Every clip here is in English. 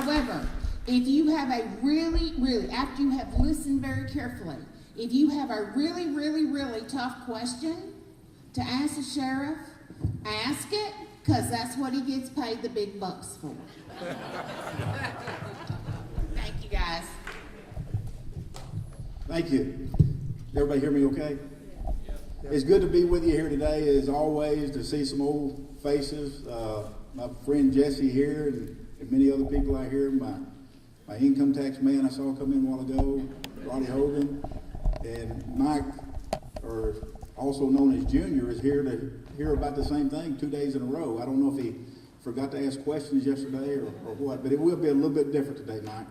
However, if you have a really, after you have listened very carefully, if you have a really tough question to ask the sheriff, ask it, because that's what he gets paid the big bucks for. Thank you, guys. Thank you. Everybody hear me okay? Yeah. It's good to be with you here today, as always, to see some old faces. My friend Jesse here and many other people out here. My income tax man I saw come in a while ago, Roddy Hogan, and Mike, or also known as Junior, is here to hear about the same thing 2 days in a row. I don't know if he forgot to ask questions yesterday or what, but it will be a little bit different today, Mike.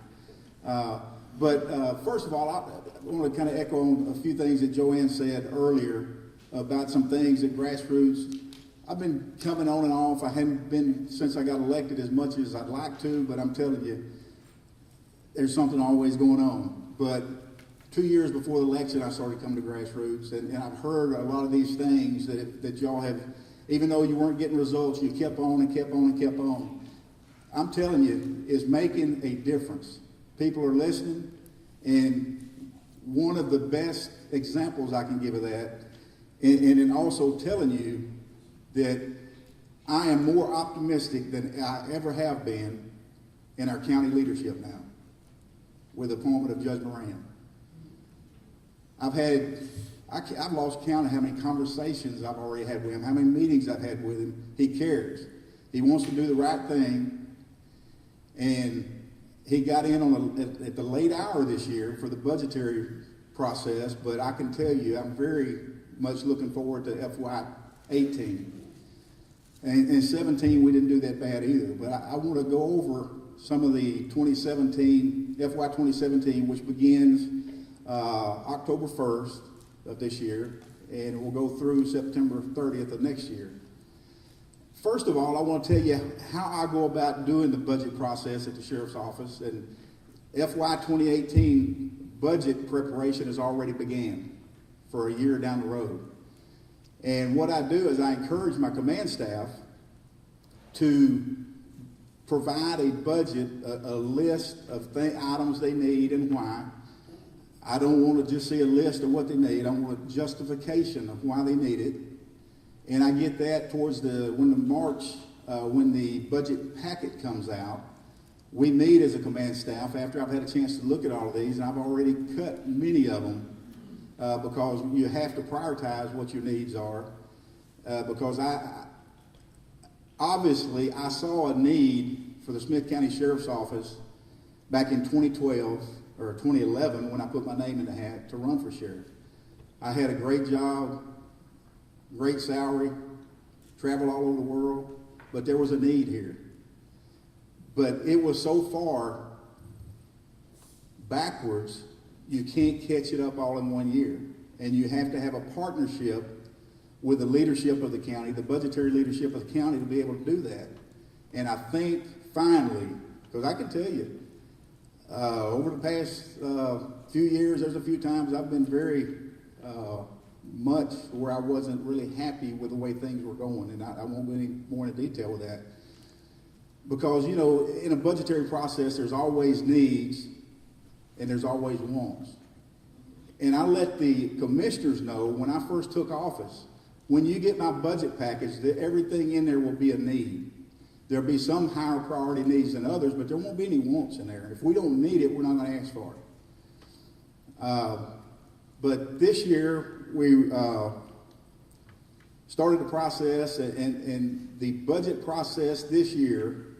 But first of all, I want to kind of echo on a few things that Joanne said earlier about some things at Grassroots. I've been coming on and off. I haven't been since I got elected as much as I'd like to, but I'm telling you, there's something always going on. But 2 years before the election, I started coming to Grassroots, and I've heard a lot of these things that y'all have, even though you weren't getting results, you kept on and kept on and kept on. I'm telling you, it's making a difference. People are listening, and one of the best examples I can give of that, and also telling you that I am more optimistic than I ever have been in our county leadership now with the appointment of Judge Moran. I've lost count of how many conversations I've already had with him, how many meetings I've had with him. He cares. He wants to do the right thing, and he got in at the late hour this year for the budgetary process, but I can tell you I'm very much looking forward to FY18. And 17, we didn't do that bad either, but I want to go over some of the FY 2017, which begins October 1st of this year, and we'll go through September 30th of next year. First of all, I want to tell you how I go about doing the budget process at the Sheriff's Office, and FY 2018 budget preparation has already began for a year down the road. And what I do is I encourage my command staff to provide a budget, a list of items they need and why. I don't want to just see a list of what they need. I want a justification of why they need it. And I get that towards when the budget packet comes out. We meet as a command staff after I've had a chance to look at all of these, and I've already cut many of them because you have to prioritize what your needs are. Because obviously I saw a need for the Smith County Sheriff's Office back in 2012 or 2011 when I put my name in the hat to run for sheriff. I had a great job, great salary, traveled all over the world, but there was a need here. But it was so far backwards, you can't catch it up all in 1 year. And you have to have a partnership with the leadership of the county, the budgetary leadership of the county, to be able to do that. And I think finally, because I can tell you, over the past few years, there's a few times I've been very much where I wasn't really happy with the way things were going, and I won't go any more into detail with that. Because, you know, in a budgetary process, there's always needs and there's always wants. And I let the commissioners know when I first took office, when you get my budget package, that everything in there will be a need. There'll be some higher priority needs than others, but there won't be any wants in there. If we don't need it, we're not going to ask for it. But this year, we started the process, and the budget process this year,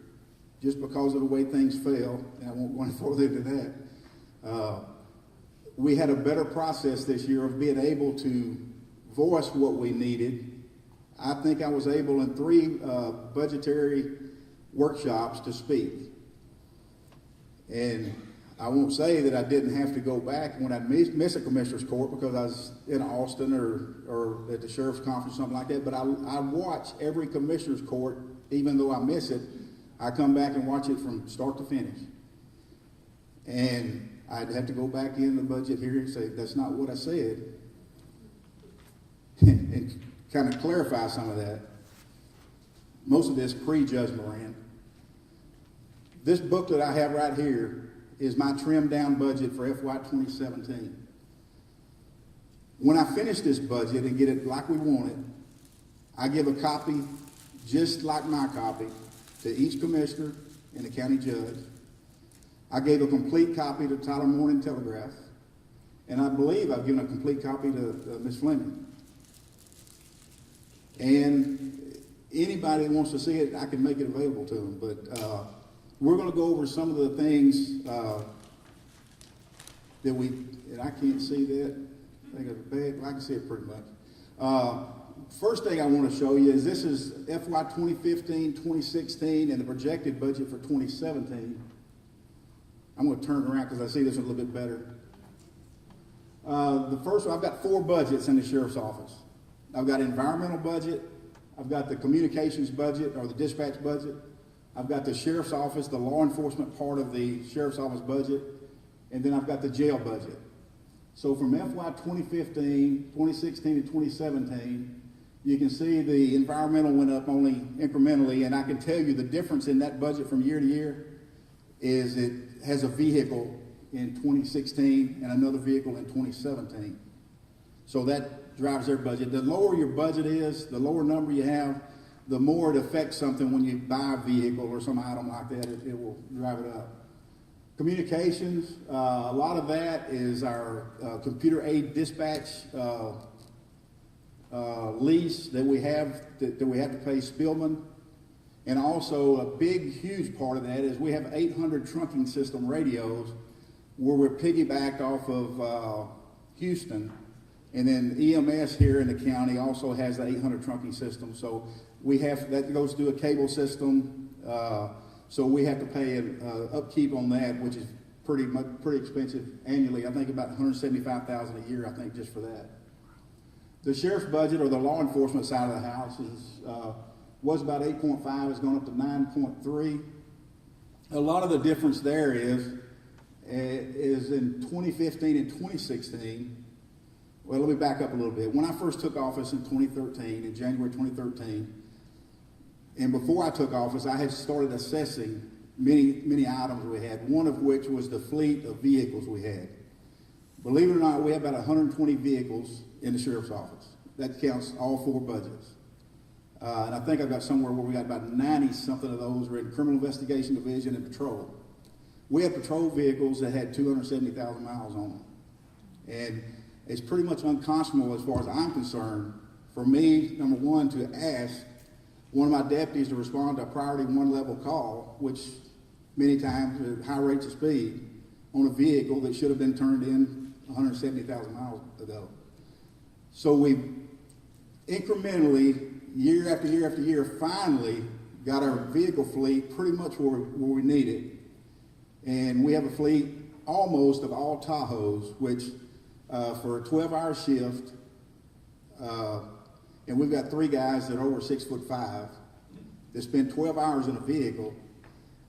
just because of the way things fell, and I won't go any further into that, we had a better process this year of being able to voice what we needed. I think I was able in 3 budgetary workshops to speak. And I won't say that I didn't have to go back when I miss a commissioner's court because I was in Austin or at the sheriff's conference, something like that, but I watch every commissioner's court, even though I miss it. I come back and watch it from start to finish. And I'd have to go back in the budget here and say, that's not what I said. And kind of clarify some of that. Most of this pre-Judge Moran. This booklet I have right here is my trimmed down budget for FY 2017. When I finish this budget and get it like we want it, I give a copy, just like my copy, to each commissioner and the county judge. I gave a complete copy to Tyler Morning Telegraph, and I believe I've given a complete copy to Ms. Fleming. And anybody that wants to see it, I can make it available to them. But we're going to go over some of the things that we, and I can't see that. I think it's bad. I can see it pretty much. First thing I want to show you is this is FY 2015, 2016, and the projected budget for 2017. I'm going to turn it around because I see this a little bit better. The first one, I've got 4 budgets in the sheriff's office. I've got environmental budget, I've got the communications budget or the dispatch budget, I've got the sheriff's office, the law enforcement part of the sheriff's office budget, and then I've got the jail budget. So from FY 2015, 2016, and 2017, you can see the environmental went up only incrementally, and I can tell you the difference in that budget from year to year is it has a vehicle in 2016 and another vehicle in 2017. So that drives their budget. The lower your budget is, the lower number you have, the more it affects something when you buy a vehicle or some item like that, it will drive it up. Communications, a lot of that is our computer aid dispatch lease that we have to pay Spillman. And also a big, huge part of that is we have 800 trunking system radios where we're piggybacked off of Houston. And then EMS here in the county also has the 800 trunking system. So we have, that goes through a cable system. So we have to pay an upkeep on that, which is pretty expensive annually. I think about $175,000 a year, I think, just for that. The sheriff's budget, or the law enforcement side of the house, was about 8.5, it's gone up to 9.3. A lot of the difference there is in 2015 and 2016. Well, let me back up a little bit. When I first took office in 2013, in January 2013, and before I took office, I had started assessing many items we had, one of which was the fleet of vehicles we had. Believe it or not, we have about 120 vehicles in the sheriff's office. That counts all 4 budgets. And I think I've got somewhere where we got about 90-something of those are in criminal investigation division and patrol. We had patrol vehicles that had 270,000 miles on them. And it's pretty much unconscionable as far as I'm concerned for me, number one, to ask one of my deputies to respond to a priority 1 level call, which many times at high rates of speed, on a vehicle that should have been turned in 170,000 miles ago. So we incrementally, year after year after year, finally got our vehicle fleet pretty much where we need it. And we have a fleet almost of all Tahoes, which for a 12-hour shift, and we've got 3 guys that are over 6'5" that spend 12 hours in a vehicle.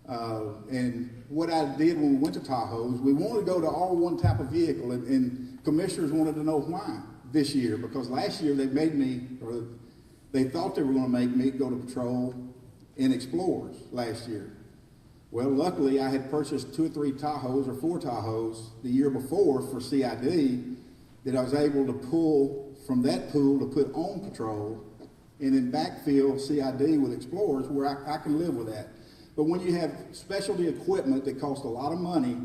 And what I did when we went to Tahoes, we wanted to go to all one type of vehicle, and commissioners wanted to know why this year, because last year they made me, or they thought they were going to make me go to patrol in Explorers last year. Well, luckily I had purchased 2 or 3 Tahoes or 4 Tahoes the year before for CID that I was able to pull from that pool to put on patrol and then backfill CID with Explorers where I can live with that. But when you have specialty equipment that costs a lot of money,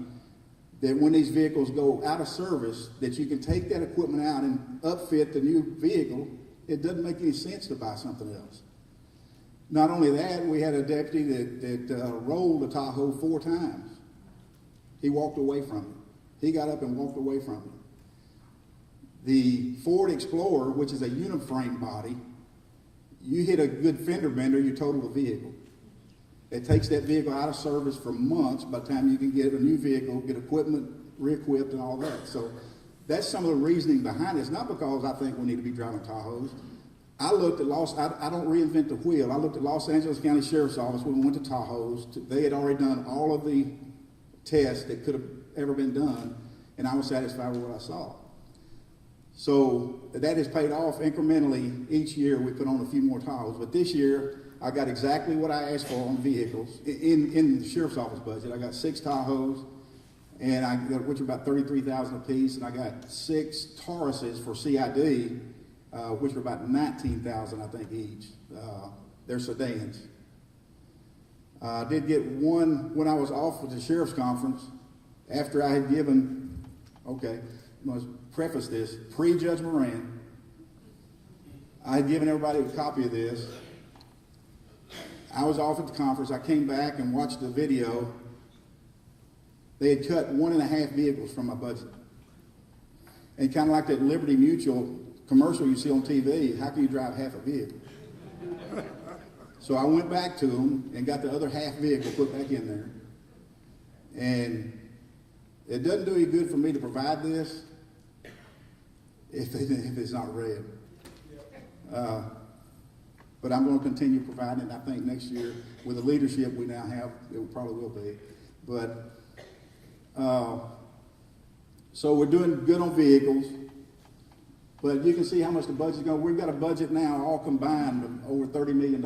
that when these vehicles go out of service, that you can take that equipment out and upfit the new vehicle, it doesn't make any sense to buy something else. Not only that, we had a deputy that rolled a Tahoe 4 times. He walked away from it. He got up and walked away from it. The Ford Explorer, which is a uniframe body, you hit a good fender bender, you total the vehicle. It takes that vehicle out of service for months by the time you can get a new vehicle, get equipment re-equipped and all that. So that's some of the reasoning behind it. It's not because I think we need to be driving Tahoes. I looked at I don't reinvent the wheel. I looked at Los Angeles County Sheriff's Office when we went to Tahoes. They had already done all of the tests that could have ever been done, and I was satisfied with what I saw. So that has paid off incrementally each year. We put on a few more Tahoes, but this year I got exactly what I asked for on vehicles in the sheriff's office budget. I got 6 Tahoes, and which are about $33,000 a piece, and I got 6 Tauruses for CID, which are about $19,000 I think each. They're sedans. I did get one when I was off with the sheriff's conference after I had given. Okay, let's preface this. Pre-Judge Moran, I had given everybody a copy of this. I was off at the conference. I came back and watched the video. They had cut 1.5 vehicles from my budget. And kind of like that Liberty Mutual commercial you see on TV, how can you drive half a vehicle? So I went back to them and got the other half vehicle put back in there. And it doesn't do any good for me to provide this if it's not red. But I'm going to continue providing it. I think next year, with the leadership we now have, it probably will be. But so we're doing good on vehicles. But you can see how much the budget's going. We've got a budget now, all combined, of over $30 million.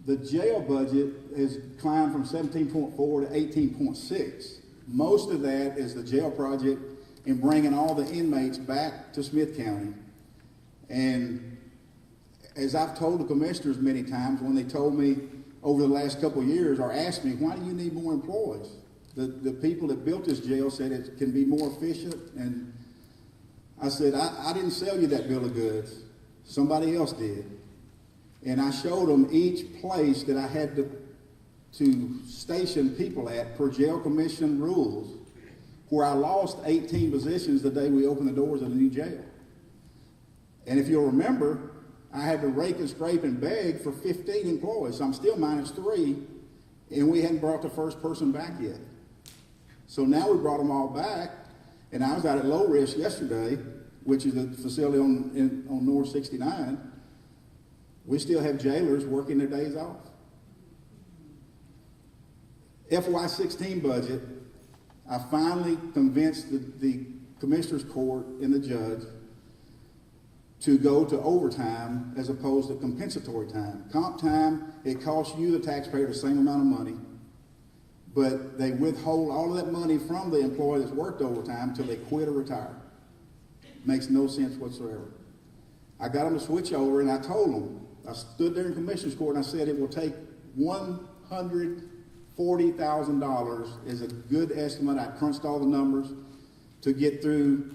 The jail budget has climbed from 17.4 to 18.6. Most of that is the jail project and bringing all the inmates back to Smith County. And as I've told the commissioners many times, when they told me over the last couple of years or asked me, why do you need more employees? The people that built this jail said it can be more efficient. And I said, I didn't sell you that bill of goods. Somebody else did. And I showed them each place that I had to station people at per jail commission rules, where I lost 18 positions the day we opened the doors of the new jail. And if you'll remember, I had to rake and scrape and beg for 15 employees. So I'm still -3, and we hadn't brought the first person back yet. So now we brought them all back, and I was out at Low Risk yesterday, which is a facility on North 69. We still have jailers working their days off. FY16 budget, I finally convinced the Commissioner's Court and the judge to go to overtime as opposed to compensatory time. Comp time, it costs you, the taxpayer, the same amount of money, but they withhold all of that money from the employee that's worked overtime until they quit or retire. Makes no sense whatsoever. I got them to switch over, and I told them, I stood there in Commissioner's Court and I said it will take $140,000 is a good estimate. I crunched all the numbers to get through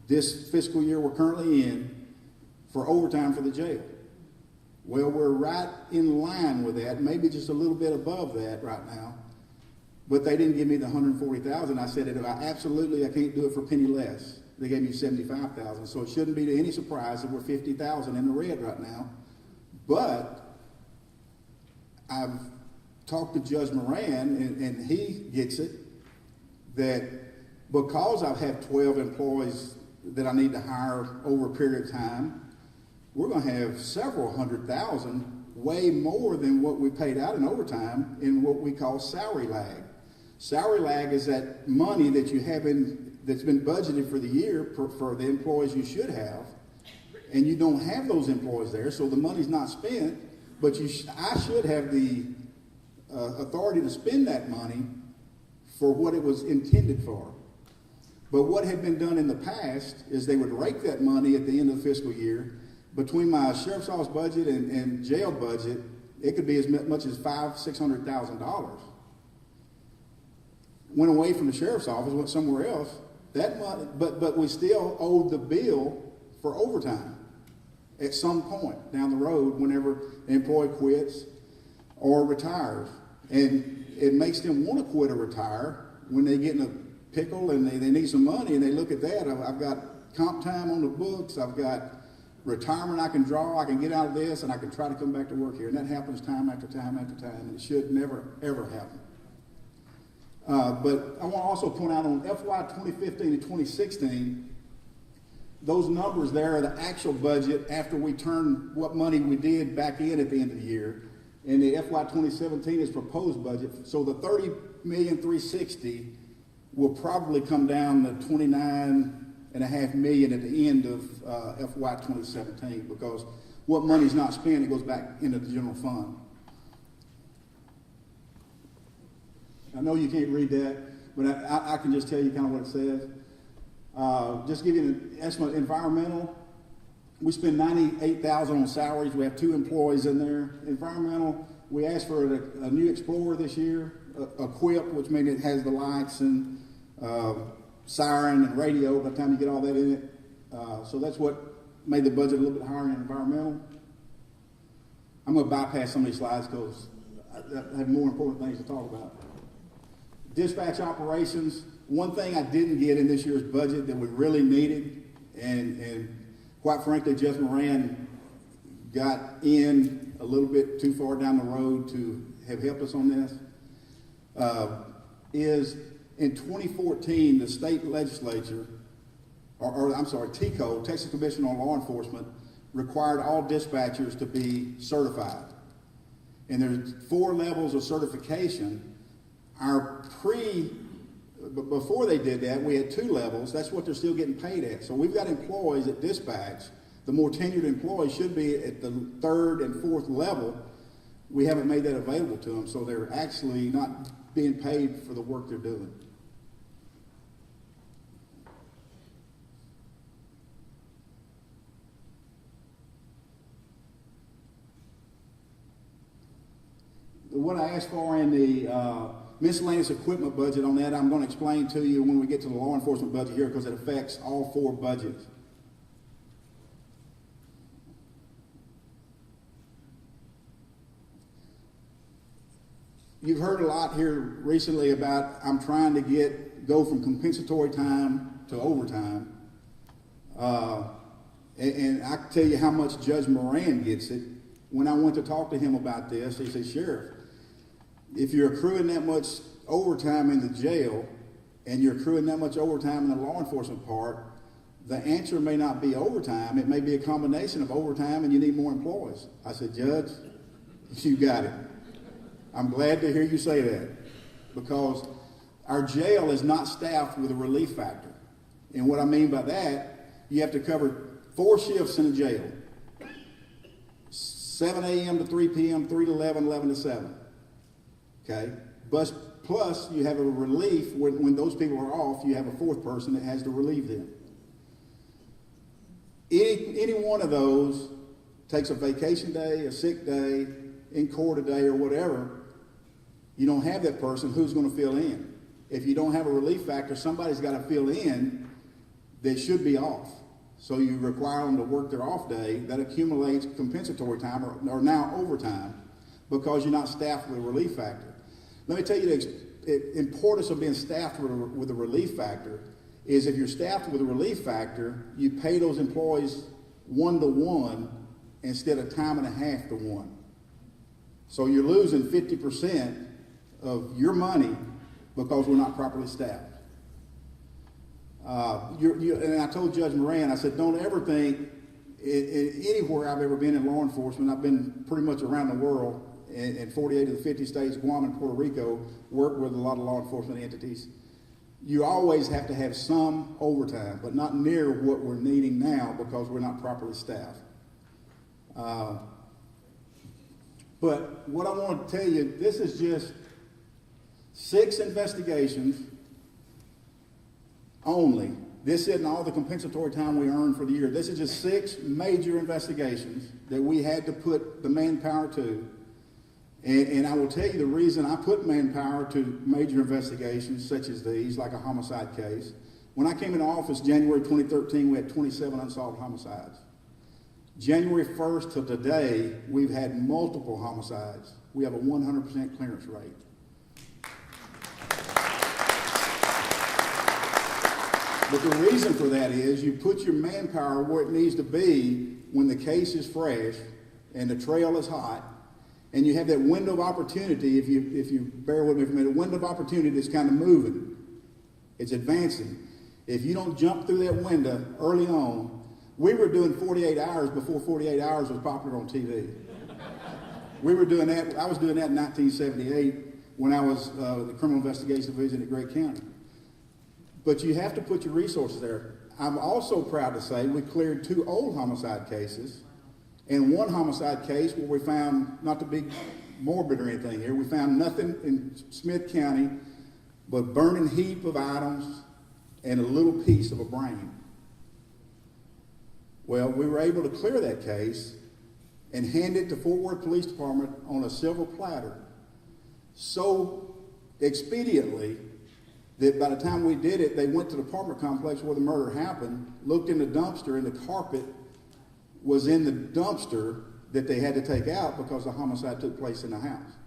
this fiscal year we're currently in for overtime for the jail. Well, we're right in line with that, maybe just a little bit above that right now. But they didn't give me the $140,000. I said, I can't do it for a penny less. They gave me $75,000, so it shouldn't be to any surprise that we're $50,000 in the red right now. But I've talked to Judge Moran, and he gets it, that because I've had 12 employees that I need to hire over a period of time, we're going to have several $100,000, way more than what we paid out in overtime in what we call salary lag. Salary lag is that money that you have that's been budgeted for the year for the employees you should have, and you don't have those employees there, so the money's not spent, but I should have the authority to spend that money for what it was intended for. But what had been done in the past is they would rake that money at the end of the fiscal year. Between my sheriff's office budget and jail budget, it could be as much as $600,000. Went away from the sheriff's office, went somewhere else. That money, but we still owed the bill for overtime at some point down the road whenever an employee quits or retires. And it makes them want to quit or retire when they get in a pickle and they need some money, and they look at that. I've got comp time on the books, I've got retirement I can draw, I can get out of this, and I can try to come back to work here. And that happens time after time after time, and it should never, ever happen. But I want to also point out on FY 2015 and 2016, those numbers there are the actual budget after we turned what money we did back in at the end of the year. And the FY 2017 is proposed budget. So the $30,360,000 will probably come down to $29,500 $7.5 million at the end of FY 2017, because what money's not spent, it goes back into the general fund. I know you can't read that, but I can just tell you kind of what it says. Just give you an estimate. Environmental, we spend $98,000 on salaries. We have 2 employees in there. Environmental, we asked for a new Explorer this year, equipped, which means it has the lights and siren and radio by the time you get all that in it. So that's what made the budget a little bit higher in environmental. I'm going to bypass some of these slides because I have more important things to talk about. Dispatch operations, one thing I didn't get in this year's budget that we really needed, and quite frankly, Judge Moran got in a little bit too far down the road to have helped us on this, is in 2014, the state legislature, TCO, Texas Commission on Law Enforcement, required all dispatchers to be certified. And there's 4 levels of certification. Before they did that, we had 2 levels. That's what they're still getting paid at. So we've got employees at dispatch. The more tenured employees should be at the 3rd and 4th level. We haven't made that available to them, so they're actually not being paid for the work they're doing. What I asked for in the miscellaneous equipment budget, on that I'm going to explain to you when we get to the law enforcement budget here, because it affects all 4 budgets. You've heard a lot here recently about I'm trying to go from compensatory time to overtime. And I can tell you how much Judge Moran gets it. When I went to talk to him about this, he said, Sheriff, if you're accruing that much overtime in the jail and you're accruing that much overtime in the law enforcement part, the answer may not be overtime. It may be a combination of overtime and you need more employees. I said, Judge, you got it. I'm glad to hear you say that, because our jail is not staffed with a relief factor. And what I mean by that, you have to cover 4 shifts in a jail. 7 a.m. to 3 p.m., 3 to 11, 11 to 7. Okay? But plus, you have a relief when those people are off, you have a 4th person that has to relieve them. Any one of those takes a vacation day, a sick day, in court a day, or whatever. You don't have that person, who's going to fill in? If you don't have a relief factor, somebody's got to fill in that should be off. So you require them to work their off day. That accumulates compensatory time, or now overtime, because you're not staffed with a relief factor. Let me tell you the importance of being staffed with a relief factor is if you're staffed with a relief factor, you pay those employees 1-to-1 instead of time and a half to 1. So you're losing 50% of your money because we're not properly staffed. And I told Judge Moran, I said, don't ever think, anywhere I've ever been in law enforcement, I've been pretty much around the world, in 48 of the 50 states, Guam and Puerto Rico, worked with a lot of law enforcement entities. You always have to have some overtime, but not near what we're needing now because we're not properly staffed. But what I want to tell you, this is just 6 investigations only. This isn't all the compensatory time we earned for the year. This is just 6 major investigations that we had to put the manpower to. And I will tell you the reason I put manpower to major investigations such as these, like a homicide case. When I came into office January 2013, we had 27 unsolved homicides. January 1st to today, we've had multiple homicides. We have a 100% clearance rate. But the reason for that is you put your manpower where it needs to be when the case is fresh and the trail is hot, and you have that window of opportunity, if you bear with me for a minute, a window of opportunity that's kind of moving. It's advancing. If you don't jump through that window early on, we were doing 48 hours before 48 hours was popular on TV. We were doing that, I was doing that in 1978 when I was the Criminal Investigation Division at Gray County. But you have to put your resources there. I'm also proud to say we cleared 2 old homicide cases and 1 homicide case where we found, not to be morbid or anything here, we found nothing in Smith County but burning heap of items and a little piece of a brain. Well, we were able to clear that case and hand it to Fort Worth Police Department on a silver platter so expediently that by the time we did it, they went to the apartment complex where the murder happened, looked in the dumpster, and the carpet was in the dumpster that they had to take out because the homicide took place in the house.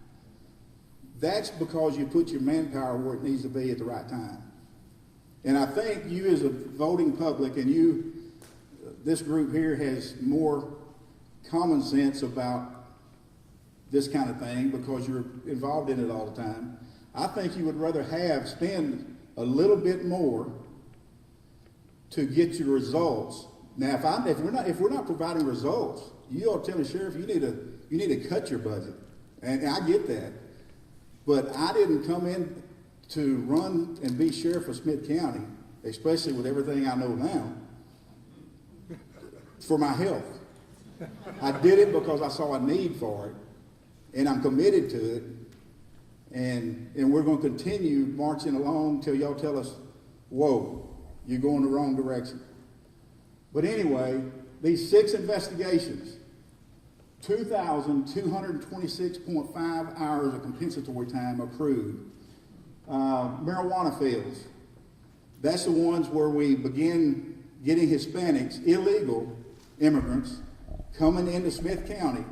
That's because you put your manpower where it needs to be at the right time. And I think you as a voting public, and you, this group here has more common sense about this kind of thing because you're involved in it all the time. I think you would rather spend a little bit more to get your results. Now, if we're not providing results, you ought to tell the sheriff you need to cut your budget, and I get that. But I didn't come in to run and be sheriff of Smith County, especially with everything I know now, for my health. I did it because I saw a need for it, and I'm committed to it. And we're going to continue marching along until y'all tell us, whoa, you're going the wrong direction. But anyway, these 6 investigations, 2,226.5 hours of compensatory time accrued. Marijuana fields, that's the ones where we begin getting Hispanics, illegal immigrants, coming into Smith County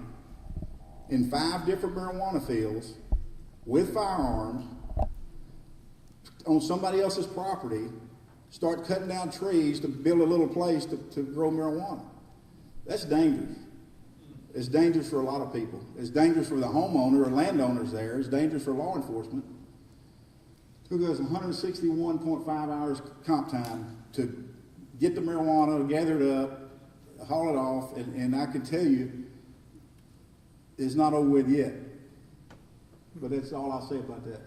in 5 different marijuana fields with firearms on somebody else's property, start cutting down trees to build a little place to grow marijuana. That's dangerous. It's dangerous for a lot of people. It's dangerous for the homeowner or landowners there. It's dangerous for law enforcement. It took us 161.5 hours comp time to get the marijuana, gather it up, haul it off, and I can tell you, it's not over with yet. But that's all I'll say about that.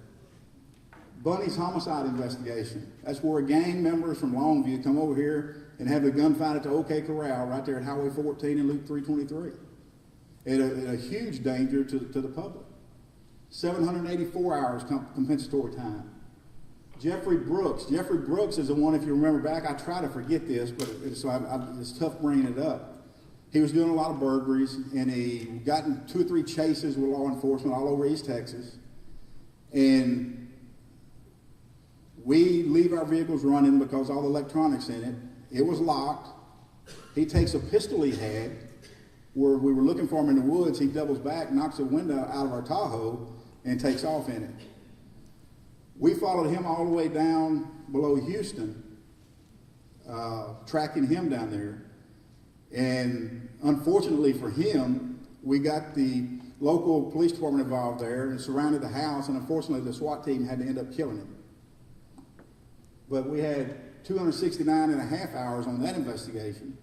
Bunny's homicide investigation. That's where gang members from Longview come over here and have a gunfight at the OK Corral right there at Highway 14 and Loop 323. And a huge danger to the public. 784 hours compensatory time. Jeffrey Brooks. Jeffrey Brooks is the one, if you remember back, I try to forget this, but it's tough bringing it up. He was doing a lot of burglaries, and he got in 2 or 3 chases with law enforcement all over East Texas. And we leave our vehicles running because all the electronics in it. It was locked. He takes a pistol he had, where we were looking for him in the woods. He doubles back, knocks the window out of our Tahoe, and takes off in it. We followed him all the way down below Houston, tracking him down there. And unfortunately for him, we got the local police department involved there and surrounded the house, and unfortunately the SWAT team had to end up killing him. But we had 269 and a half hours on that investigation.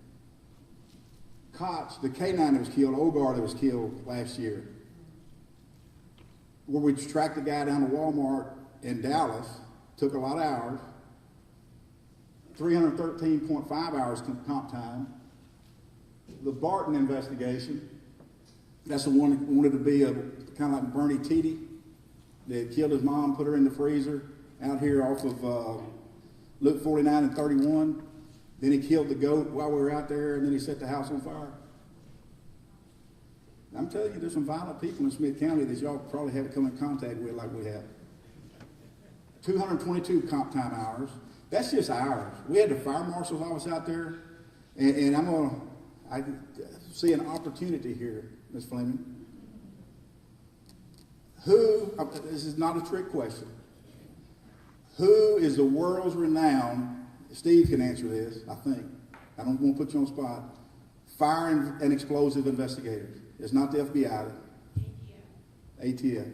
Koch, the K9 that was killed, Ogar that was killed last year, where we tracked the guy down to Walmart in Dallas, took a lot of hours, 313.5 hours comp time. The Barton investigation, that's the one that wanted to be kind of like Bernie Tiede, that killed his mom, put her in the freezer out here off of Loop 49 and 31. Then he killed the goat while we were out there, and then he set the house on fire. I'm telling you, there's some violent people in Smith County that y'all probably haven't come in contact with like we have. 222 comp time hours. That's just hours. We had the fire marshal's office out there, and I see an opportunity here, Ms. Fleming. This is not a trick question. Who is the world's renowned, Steve can answer this, I think. I don't want to put you on the spot. Fire and explosive investigators. It's not the FBI. ATF.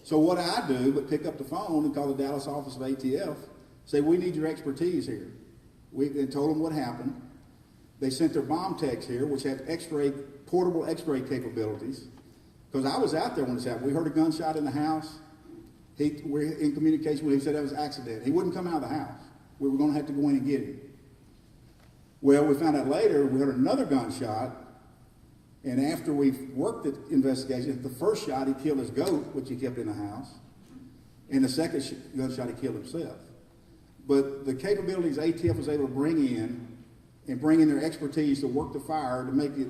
So what I do, but pick up the phone and call the Dallas office of ATF, say, we need your expertise here. And told them what happened. They sent their bomb techs here, which had portable x-ray capabilities. Because I was out there when this happened. We heard a gunshot in the house. We're in communication with him. He said that was an accident. He wouldn't come out of the house. We were going to have to go in and get him. Well, we found out later, we heard another gunshot, and after we worked the investigation, the first shot he killed his goat, which he kept in the house, and the second gunshot he killed himself. But the capabilities ATF was able to bring in, and bring in their expertise to work the fire, to make it,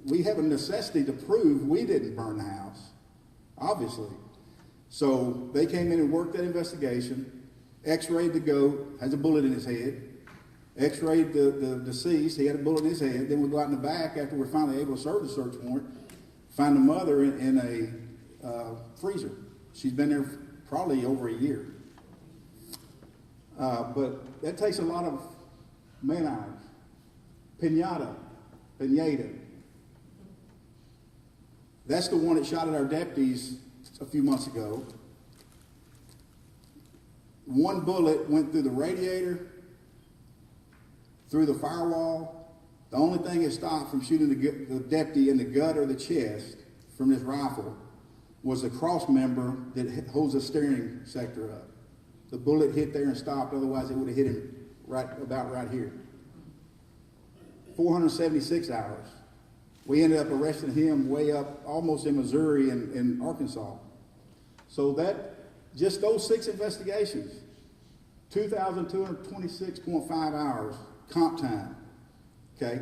we have a necessity to prove we didn't burn the house, obviously. So they came in and worked that investigation, x-rayed the goat, has a bullet in his head, x-rayed the deceased, he had a bullet in his head. Then we go out in the back after we're finally able to serve the search warrant, find the mother in a freezer. She's been there probably over a year. But that takes a lot of man-hours. Pinata. That's the one that shot at our deputies a few months ago. One bullet went through the radiator, through the firewall. The only thing that stopped from shooting the deputy in the gut or the chest from this rifle was the cross member that holds the steering sector up. The bullet hit there and stopped, otherwise it would have hit him about right here. 476 hours. We ended up arresting him way up almost in Missouri and Arkansas. So just those 6 investigations, 2,226.5 hours comp time. Okay?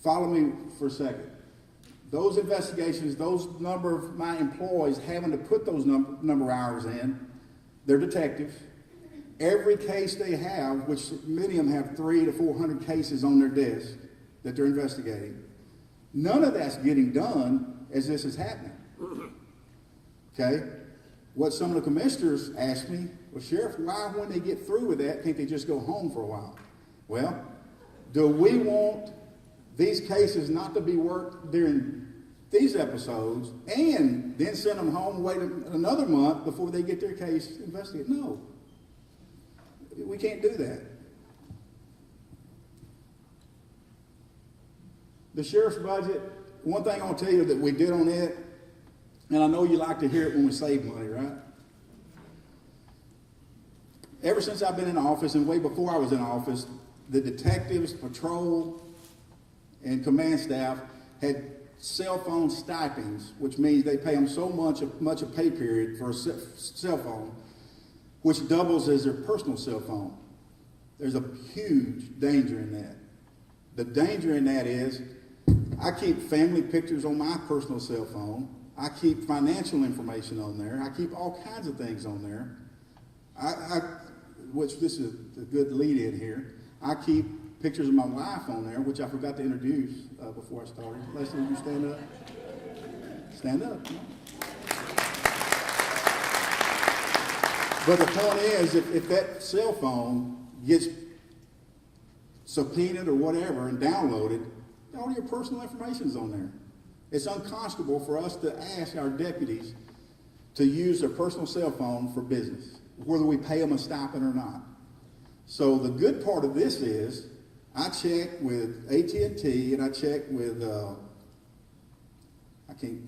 Follow me for a second. Those investigations, those number of my employees having to put those number of hours in, they're detectives. Every case they have, which many of them have 300 to 400 cases on their desk that they're investigating, none of that's getting done as this is happening. Okay? What some of the commissioners asked me, well, Sheriff, why when they get through with that, can't they just go home for a while? Well, do we want these cases not to be worked during these episodes and then send them home and wait another month before they get their case investigated? No. We can't do that. The sheriff's budget, one thing I'll tell you that we did on it, and I know you like to hear it when we save money, right? Ever since I've been in office, and way before I was in office, the detectives, patrol, and command staff had cell phone stipends, which means they pay them so much a pay period for a cell phone, which doubles as their personal cell phone. There's a huge danger in that. The danger in that is I keep family pictures on my personal cell phone. I keep financial information on there. I keep all kinds of things on there. Which this is a good lead in here. I keep pictures of my wife on there, which I forgot to introduce before I started. Leslie, you stand up? Stand up. No? But the point is, if that cell phone gets subpoenaed or whatever and downloaded, all your personal information is on there. It's unconscionable for us to ask our deputies to use their personal cell phone for business, whether we pay them a stipend or not. So the good part of this is I check with AT&T and I check with,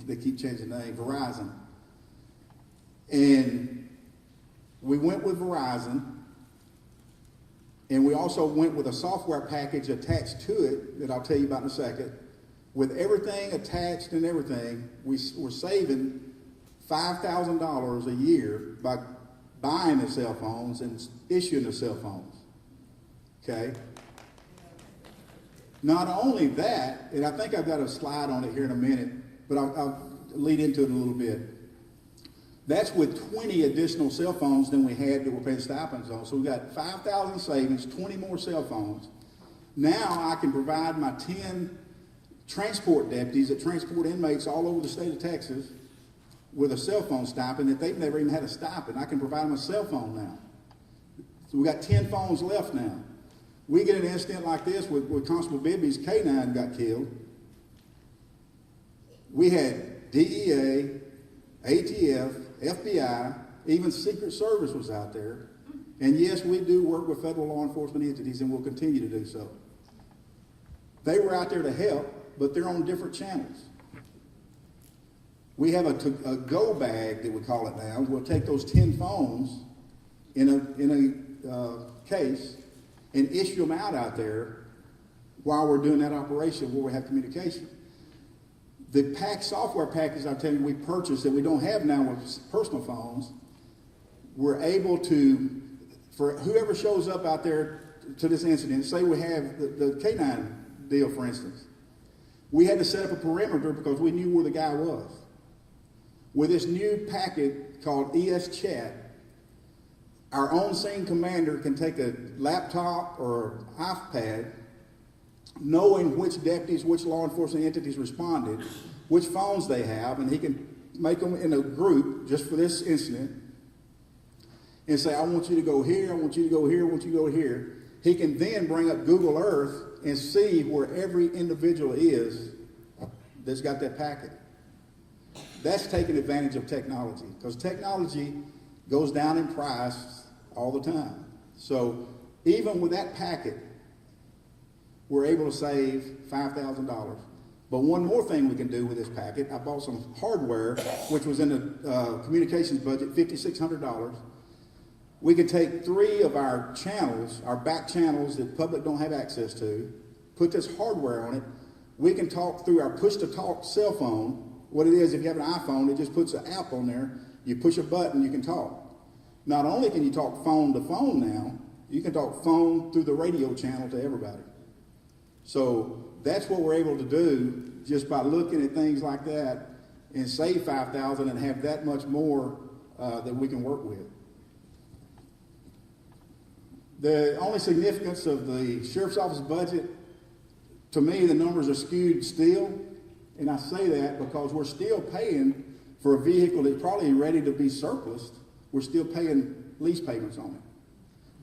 they keep changing the name, Verizon. And we went with Verizon, and we also went with a software package attached to it that I'll tell you about in a second. With everything attached and everything, we're saving $5,000 a year by buying the cell phones and issuing the cell phones. Okay? Not only that, and I think I've got a slide on it here in a minute, but I'll lead into it a little bit. That's with 20 additional cell phones than we had that we're paying stipends on. So we've got 5,000 savings, 20 more cell phones. Now I can provide my 10 transport deputies that transport inmates all over the state of Texas with a cell phone stipend that they've never even had a stipend. I can provide them a cell phone now. So we've got 10 phones left now. We get an incident like this with Constable Bibby's K9 got killed. We had DEA, ATF, FBI, even Secret Service was out there. And yes, we do work with federal law enforcement entities and will continue to do so. They were out there to help, but they're on different channels. We have a go bag that we call it now. We'll take those 10 phones in a case, and issue them out there while we're doing that operation where we have communication. The software package I tell you we purchased that we don't have now with personal phones, we're able to, for whoever shows up out there to this incident, say we have the K9 deal, for instance, we had to set up a perimeter because we knew where the guy was. With this new packet called ES Chat, our on-scene commander can take a laptop or iPad, knowing which deputies, which law enforcement entities responded, which phones they have, and he can make them in a group just for this incident and say, I want you to go here, I want you to go here, I want you to go here. He can then bring up Google Earth and see where every individual is that's got that packet. That's taking advantage of technology, because technology goes down in price all the time. So even with that packet, we're able to save $5,000. But one more thing we can do with this packet, I bought some hardware, which was in the communications budget, $5,600. We could take 3 of our channels, our back channels that public don't have access to, put this hardware on it. We can talk through our push-to-talk cell phone. What it is, if you have an iPhone, it just puts an app on there. You push a button, you can talk. Not only can you talk phone to phone now, you can talk phone through the radio channel to everybody. So that's what we're able to do just by looking at things like that and save $5,000 and have that much more that we can work with. The only significance of the sheriff's office budget, to me, the numbers are skewed still. And I say that because we're still paying for a vehicle that's probably ready to be surplus. We're still paying lease payments on it.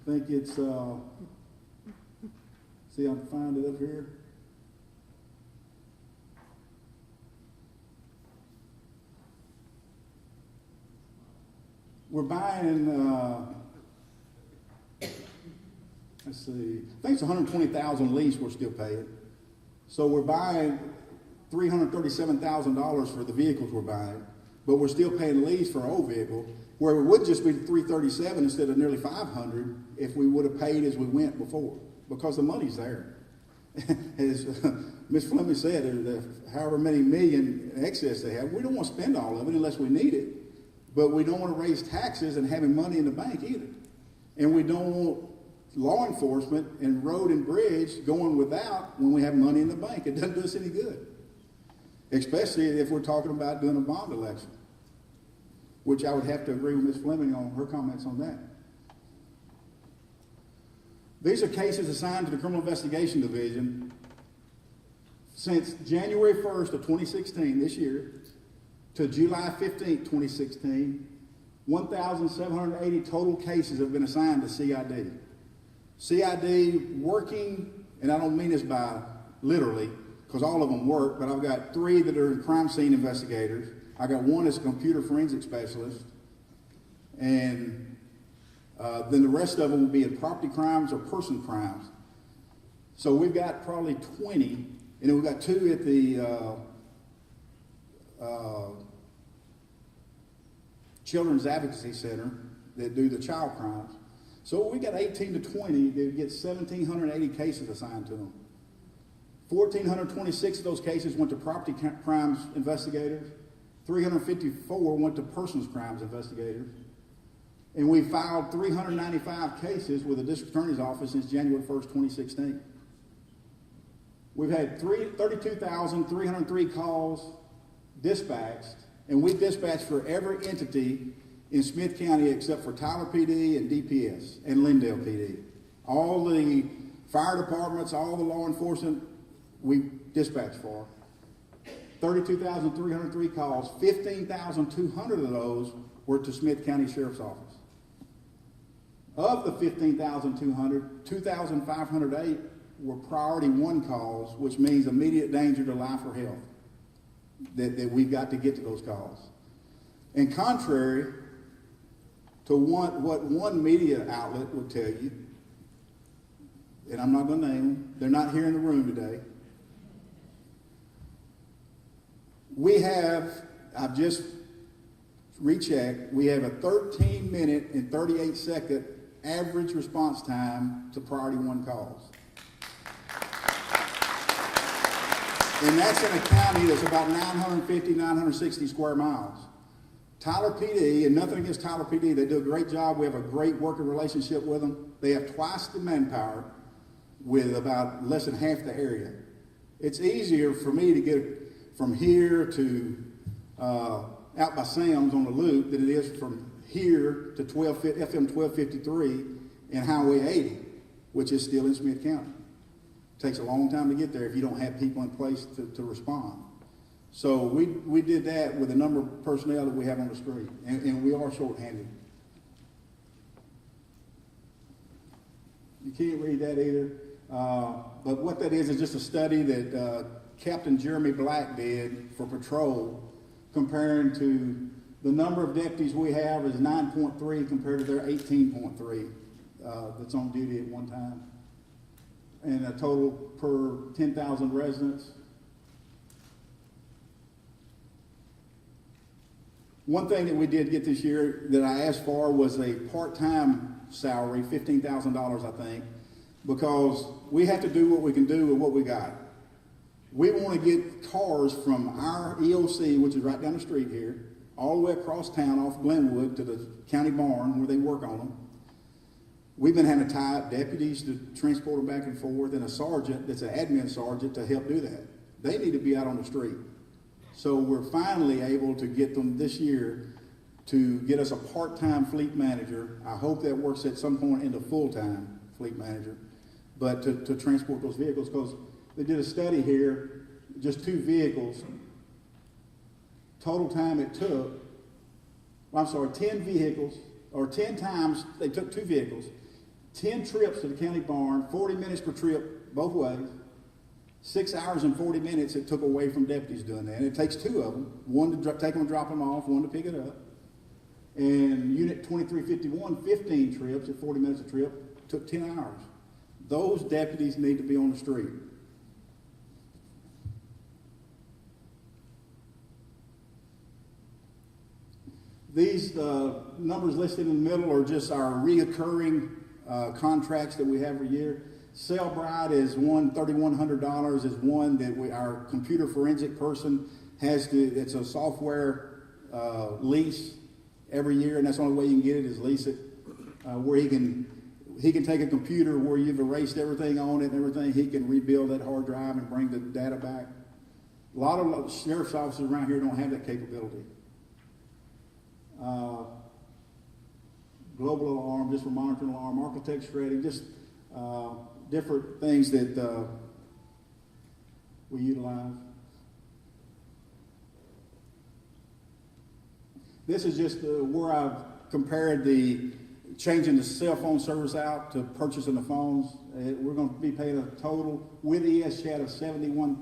I think it's, see, I can find it up here. We're buying, let's see, I think it's $120,000 lease we're still paying. So we're buying $337,000 for the vehicles we're buying, but we're still paying lease for our old vehicle, where it would just be $337 instead of nearly $500 if we would have paid as we went before, because the money's there. As Ms. Fleming said, however many million in excess they have, we don't want to spend all of it unless we need it, but we don't want to raise taxes and having money in the bank either. And we don't want law enforcement and road and bridge going without when we have money in the bank. It doesn't do us any good, especially if we're talking about doing a bond election, which I would have to agree with Ms. Fleming on her comments on that. These are cases assigned to the Criminal Investigation Division since January 1st of 2016, this year, to July 15th, 2016. 1,780 total cases have been assigned to CID. CID working, and I don't mean this by literally, because all of them work, but I've got 3 that are crime scene investigators. I got 1 that's a computer forensic specialist, and then the rest of them will be in property crimes or person crimes. So we've got probably 20, and then we've got 2 at the Children's Advocacy Center that do the child crimes. So we got 18 to 20 that get 1,780 cases assigned to them. 1,426 of those cases went to property crimes investigators. 354 went to persons crimes investigators. And we filed 395 cases with the district attorney's office since January 1st, 2016. We've had 32,303 calls dispatched, and we dispatched for every entity in Smith County except for Tyler PD and DPS and Lindale PD. All the fire departments, all the law enforcement, we dispatched for. 32,303 calls, 15,200 of those were to Smith County Sheriff's Office. Of the 15,200, 2,508 were priority 1 calls, which means immediate danger to life or health, that we've got to get to those calls. And contrary to what one media outlet would tell you, and I'm not going to name them, they're not here in the room today. We have, I've just rechecked, we have a 13-minute and 38-second average response time to priority 1 calls. And that's in a county that's about 950, 960 square miles. Tyler PD, and nothing against Tyler PD, they do a great job. We have a great working relationship with them. They have twice the manpower with about less than half the area. It's easier for me to get from here to out by Sam's on the loop than it is from here to FM 1253 and Highway 80, which is still in Smith County. It takes a long time to get there if you don't have people in place to respond. So we did that with the number of personnel that we have on the street, and we are shorthanded. You can't read that either, but what that is just a study that Captain Jeremy Black did for patrol, comparing to the number of deputies we have is 9.3 compared to their 18.3 that's on duty at one time, and a total per 10,000 residents. One thing that we did get this year that I asked for was a part-time salary, $15,000 I think, because we have to do what we can do with what we got. We want to get cars from our EOC, which is right down the street here, all the way across town off Glenwood to the county barn where they work on them. We've been having to tie up deputies to transport them back and forth, and a sergeant that's an admin sergeant to help do that. They need to be out on the street. So we're finally able to get them this year to get us a part-time fleet manager. I hope that works at some point into full-time fleet manager, but to transport those vehicles, because they did a study here, just 2 vehicles, total time it took, 10 vehicles, or 10 times they took 2 vehicles, 10 trips to the county barn, 40 minutes per trip both ways, 6 hours and 40 minutes it took away from deputies doing that. And it takes 2 of them, one to take them and drop them off, one to pick it up. And Unit 2351, 15 trips at 40 minutes a trip, took 10 hours. Those deputies need to be on the street. These numbers listed in the middle are just our reoccurring contracts that we have every year. Cellbrite is one, $3,100 is one that our computer forensic person has to, it's a software lease every year, and that's the only way you can get it is lease it, where he can take a computer where you've erased everything on it and everything, he can rebuild that hard drive and bring the data back. A lot of sheriff's officers around here don't have that capability. Global alarm, just for monitoring alarm, architect's ready, just different things that we utilize. This is just where I've compared the changing the cell phone service out to purchasing the phones. We're going to be paying a total with ES-Chat of $71,000,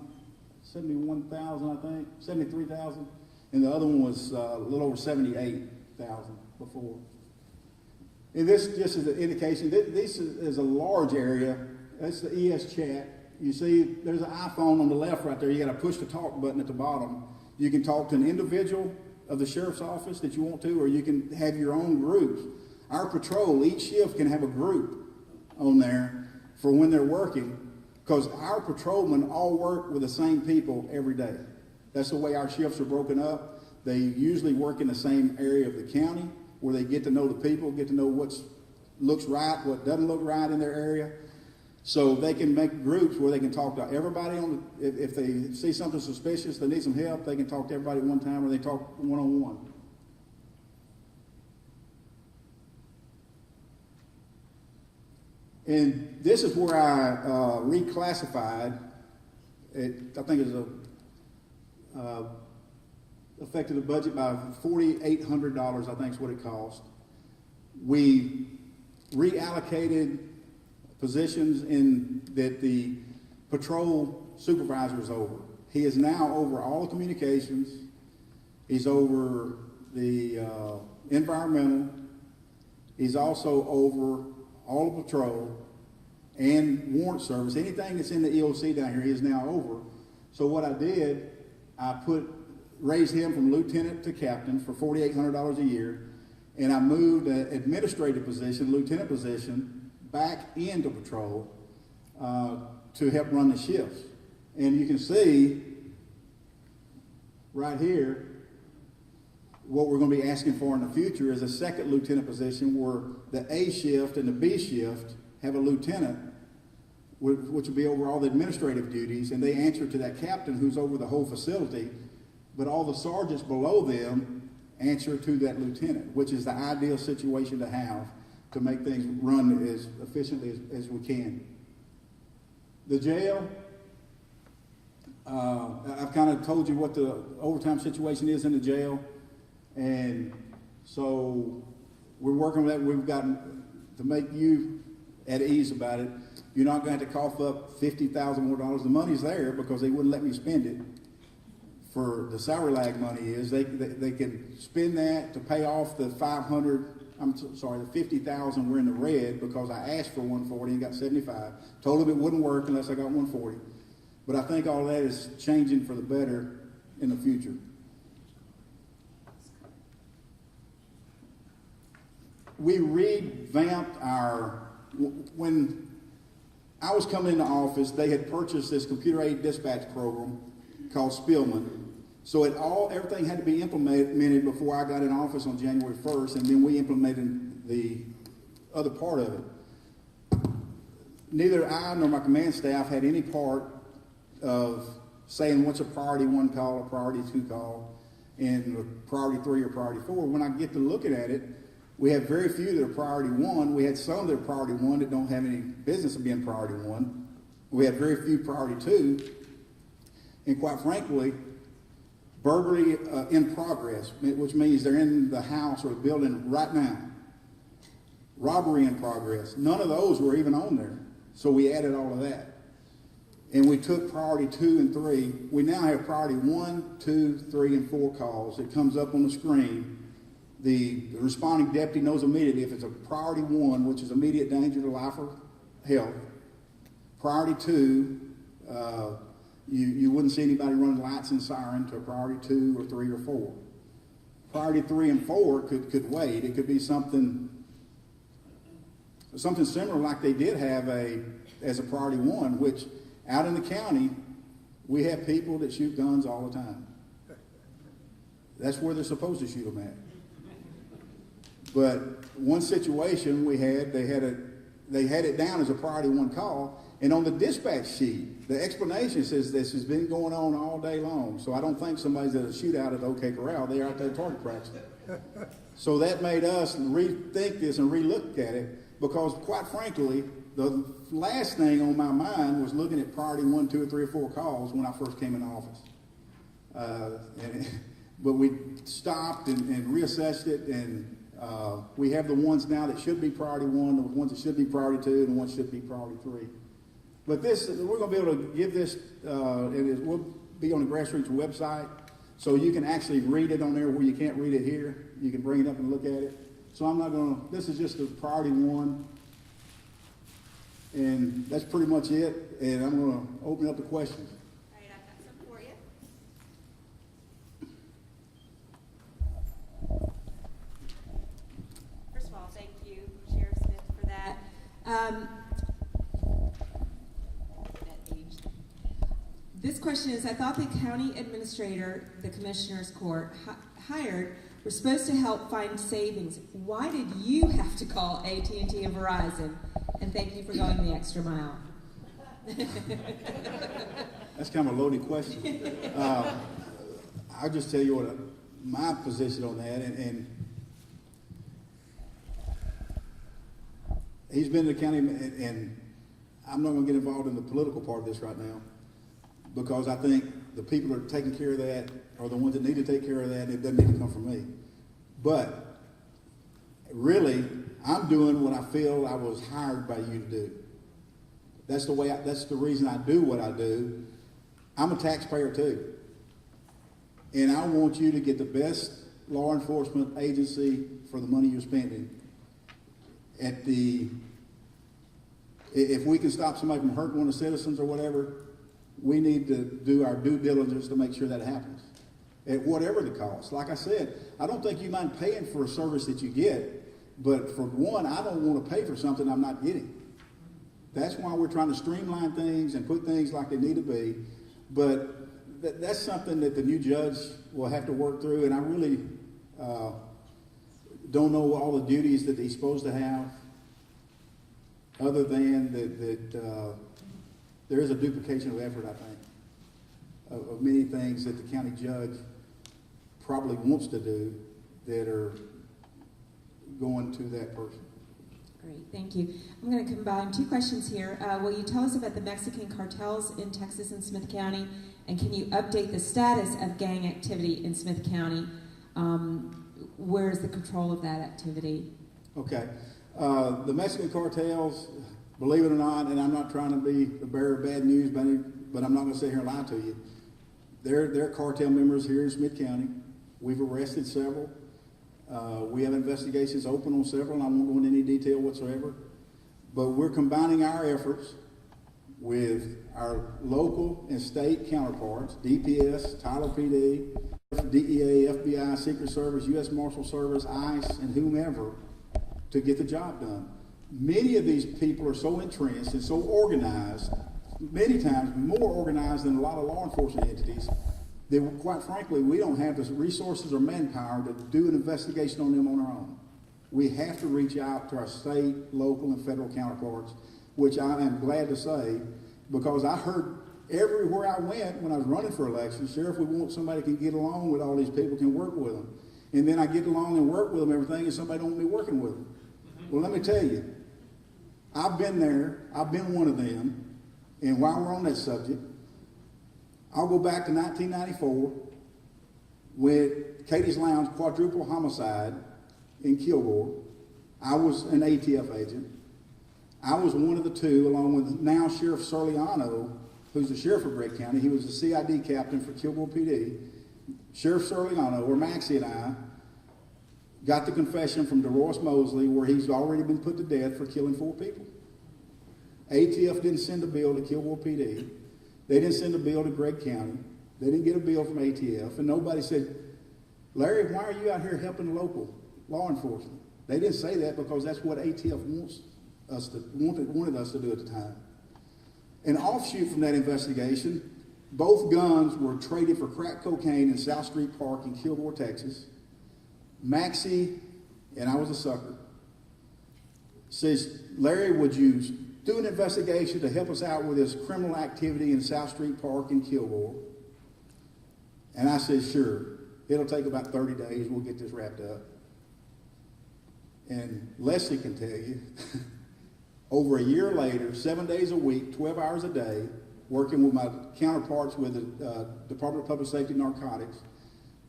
I think, $73,000, and the other one was a little over $78,000 before. And this just is an indication that this is a large area. That's the ES-Chat. You see, there's an iPhone on the left right there. You got to push the talk button at the bottom. You can talk to an individual of the sheriff's office that you want to, or you can have your own groups. Our patrol, each shift can have a group on there for when they're working, because our patrolmen all work with the same people every day. That's the way our shifts are broken up. They usually work in the same area of the county, where they get to know the people, get to know what looks right, what doesn't look right in their area. So they can make groups where they can talk to everybody if they see something suspicious, they need some help, they can talk to everybody at one time, or they talk one-on-one. And this is where I reclassified it. I think it was affected the budget by $4,800, I think is what it cost. We reallocated positions in that the patrol supervisor is over. He is now over all the communications. He's over the environmental. He's also over all of patrol and warrant service. Anything that's in the EOC down here, he is now over. So what I did, I raised him from lieutenant to captain for $4,800 a year. and I moved an administrative position, lieutenant position, back into patrol to help run the shifts. And you can see right here, what we're going to be asking for in the future is a second lieutenant position where the A shift and the B shift have a lieutenant, which will be over all the administrative duties, and they answer to that captain who's over the whole facility, but all the sergeants below them answer to that lieutenant, which is the ideal situation to have to make things run as efficiently as we can. The jail, I've kind of told you what the overtime situation is in the jail, and so we're working on that. We've gotten to make you at ease about it. You're not going to have to cough up $50,000 more. The money's there because they wouldn't let me spend it. For the salary lag money is they can spend that to pay off the the 50,000 we're in the red because I asked for 140 and got 75. Told them it wouldn't work unless I got 140. But I think all that is changing for the better in the future. We revamped when I was coming into office, they had purchased this computer-aided dispatch program called Spillman. So everything had to be implemented before I got in office on January 1st, and then we implemented the other part of it. Neither I nor my command staff had any part of saying what's a priority 1 call, a priority 2 call, and a priority 3 or priority 4. When I get to looking at it, we have very few that are priority 1. We had some that are priority 1 that don't have any business of being priority 1. We had very few priority 2. And quite frankly, burglary in progress, which means they're in the house or the building right now. Robbery in progress. None of those were even on there. So we added all of that. And we took priority 2 and 3. We now have priority 1, 2, 3, and 4 calls. It comes up on the screen. The responding deputy knows immediately if it's a priority 1, which is immediate danger to life or health. Priority 2, you wouldn't see anybody running lights and siren to a priority 2 or 3 or 4. Priority 3 and 4 could wait. It could be something similar like they did have as a priority 1, which out in the county, we have people that shoot guns all the time. That's where they're supposed to shoot them at. But one situation they had it down as a priority 1 call, and on the dispatch sheet, the explanation says this has been going on all day long. So I don't think somebody's at a shootout at OK Corral. They're out there target practicing. So that made us rethink this and relook at it because, quite frankly, the last thing on my mind was looking at priority 1, 2, or 3, or 4 calls when I first came into office. But we stopped and reassessed it, and we have the ones now that should be priority 1, the ones that should be priority 2, and the ones that should be priority 3. But we're going to be able to give this, and we'll be on the Grassroots website, so you can actually read it on there where you can't read it here. You can bring it up and look at it. So I'm not going to, this is just the priority 1, and that's pretty much it, and I'm going to open up the questions. All right, I've got some for you. First of all, thank you, Sheriff Smith, for that. This question is, I thought the county administrator, the commissioner's court hired, were supposed to help find savings. Why did you have to call AT&T and Verizon? And thank you for going the extra mile. That's kind of a loaded question. I'll just tell you what my position on that, and he's been to the county, and I'm not going to get involved in the political part of this right now, because I think the people that are taking care of that are the ones that need to take care of that, and it doesn't need to come from me. But really, I'm doing what I feel I was hired by you to do. That's the reason I do what I do. I'm a taxpayer too. And I want you to get the best law enforcement agency for the money you're spending. If we can stop somebody from hurting one of the citizens or whatever, we need to do our due diligence to make sure that happens. at whatever the cost. Like I said, I don't think you mind paying for a service that you get, but for one, I don't want to pay for something I'm not getting. That's why we're trying to streamline things and put things like they need to be. But that's something that the new judge will have to work through, and I really don't know all the duties that he's supposed to have, other than that there is a duplication of effort, I think, of many things that the county judge probably wants to do that are going to that person. Great, thank you. I'm going to combine two questions here. Will you tell us about the Mexican cartels in Texas and Smith County, and can you update the status of gang activity in Smith County? Where is the control of that activity? Okay. The Mexican cartels, believe it or not, and I'm not trying to be the bearer of bad news, but I'm not going to sit here and lie to you. They're cartel members here in Smith County. We've arrested several. We have investigations open on several, and I won't go into any detail whatsoever. But we're combining our efforts with our local and state counterparts, DPS, Tyler PD, DEA, FBI, Secret Service, U.S. Marshal Service, ICE, and whomever to get the job done. Many of these people are so entrenched and so organized, many times more organized than a lot of law enforcement entities, that quite frankly, we don't have the resources or manpower to do an investigation on them on our own. We have to reach out to our state, local, and federal counterparts, which I am glad to say, because I heard everywhere I went when I was running for election, Sheriff, we want somebody who can get along with all these people, can work with them. And then I get along and work with them, everything, and somebody don't want me working with them. Well, let me tell you, I've been there, I've been one of them, and while we're on that subject, I'll go back to 1994 with Katie's Lounge quadruple homicide in Kilgore. I was an ATF agent. I was one of the two, along with now Sheriff Soriano, who's the sheriff of Gregg County. He was the CID captain for Kilgore PD. Sheriff Soriano, or Maxie, and I got the confession from DeRoyce Mosley where he's already been put to death for killing 4 people. ATF didn't send a bill to Kilgore PD. They didn't send a bill to Gregg County. They didn't get a bill from ATF, and nobody said, Larry, why are you out here helping the local law enforcement? They didn't say that because that's what ATF wanted us to do at the time. An offshoot from that investigation, both guns were traded for crack cocaine in South Street Park in Kilgore, Texas. Maxie, and I was a sucker, says, Larry, would you do an investigation to help us out with this criminal activity in South Street Park in Kilgore? And I said, sure. It'll take about 30 days. We'll get this wrapped up. And Leslie can tell you, over a year later, 7 days a week, 12 hours a day, working with my counterparts with the Department of Public Safety and Narcotics,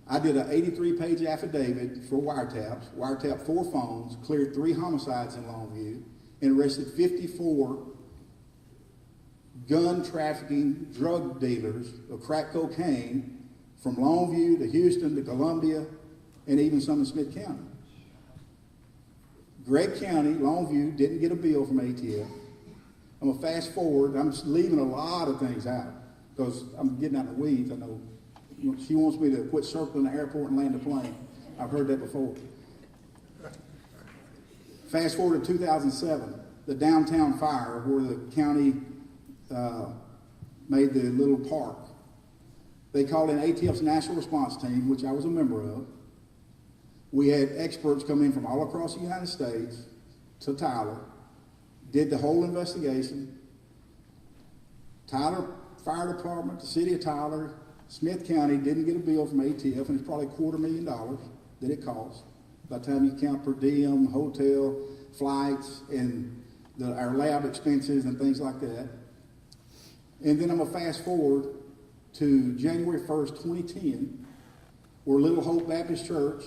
I did an 83-page affidavit for wiretapped 4 phones, cleared 3 homicides in Longview, and arrested 54 gun trafficking drug dealers of crack cocaine from Longview to Houston to Columbia and even some in Smith County. Gregg County, Longview, didn't get a bill from ATF. I'm going to fast forward. I'm just leaving a lot of things out because I'm getting out of the weeds. I know she wants me to quit circling the airport and land a plane. I've heard that before. Fast forward to 2007, the downtown fire where the county made the little park. They called in ATF's National Response Team, which I was a member of. We had experts come in from all across the United States to Tyler, did the whole investigation. Tyler Fire Department, the city of Tyler, Smith County didn't get a bill from ATF, and it's probably $250,000 that it cost. By the time you count per diem, hotel, flights, and our lab expenses and things like that. And then I'm going to fast forward to January 1st, 2010, where Little Hope Baptist Church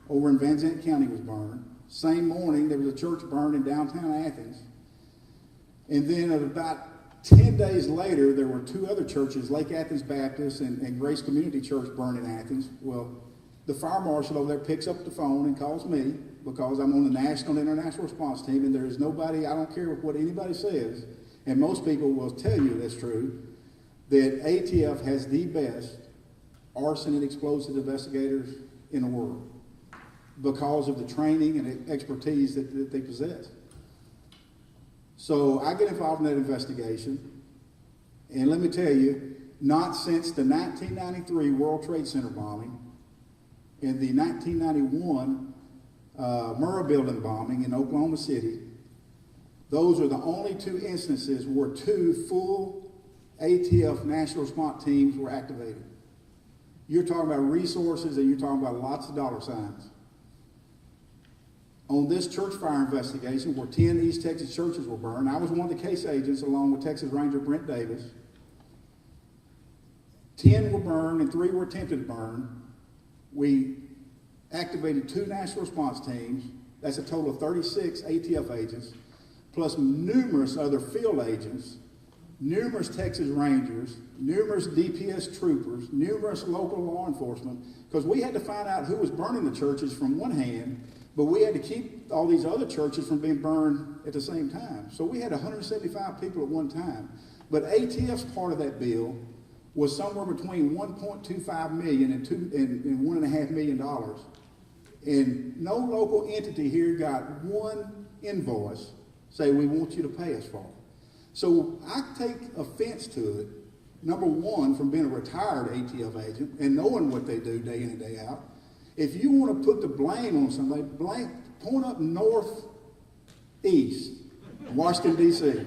over in Van Zandt County was burned. Same morning, there was a church burned in downtown Athens. And then about 10 days later, there were 2 other churches, Lake Athens Baptist and Grace Community Church, burned in Athens. Well, the fire marshal over there picks up the phone and calls me because I'm on the National and International Response Team, and there is nobody, I don't care what anybody says, and most people will tell you that's true, that ATF has the best arson and explosive investigators in the world because of the training and expertise that they possess. So I get involved in that investigation, and let me tell you, not since the 1993 World Trade Center bombing and the 1991 Murrah Building bombing in Oklahoma City, those are the only two instances where two full ATF national response teams were activated. You're talking about resources and you're talking about lots of dollar signs. On this church fire investigation where 10 East Texas churches were burned, I was one of the case agents along with Texas Ranger Brent Davis. 10 were burned and 3 were attempted to burn. We activated 2 national response teams. That's a total of 36 ATF agents, plus numerous other field agents, numerous Texas Rangers, numerous DPS troopers, numerous local law enforcement, because we had to find out who was burning the churches from one hand, but we had to keep all these other churches from being burned at the same time. So we had 175 people at one time. But ATF's part of that bill was somewhere between $1.25 million and $1.5 million. And no local entity here got one invoice say, we want you to pay us for it. So I take offense to it, number one, from being a retired ATF agent and knowing what they do day in and day out. If you want to put the blame on somebody, point up northeast, Washington, D.C.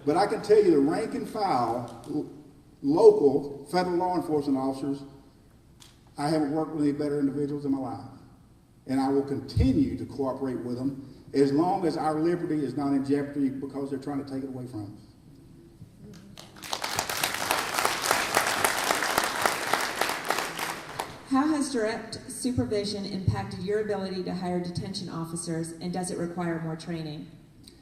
But I can tell you the rank and file, local federal law enforcement officers, I haven't worked with any better individuals in my life. And I will continue to cooperate with them as long as our liberty is not in jeopardy because they're trying to take it away from us. How has direct supervision impacted your ability to hire detention officers, and does it require more training?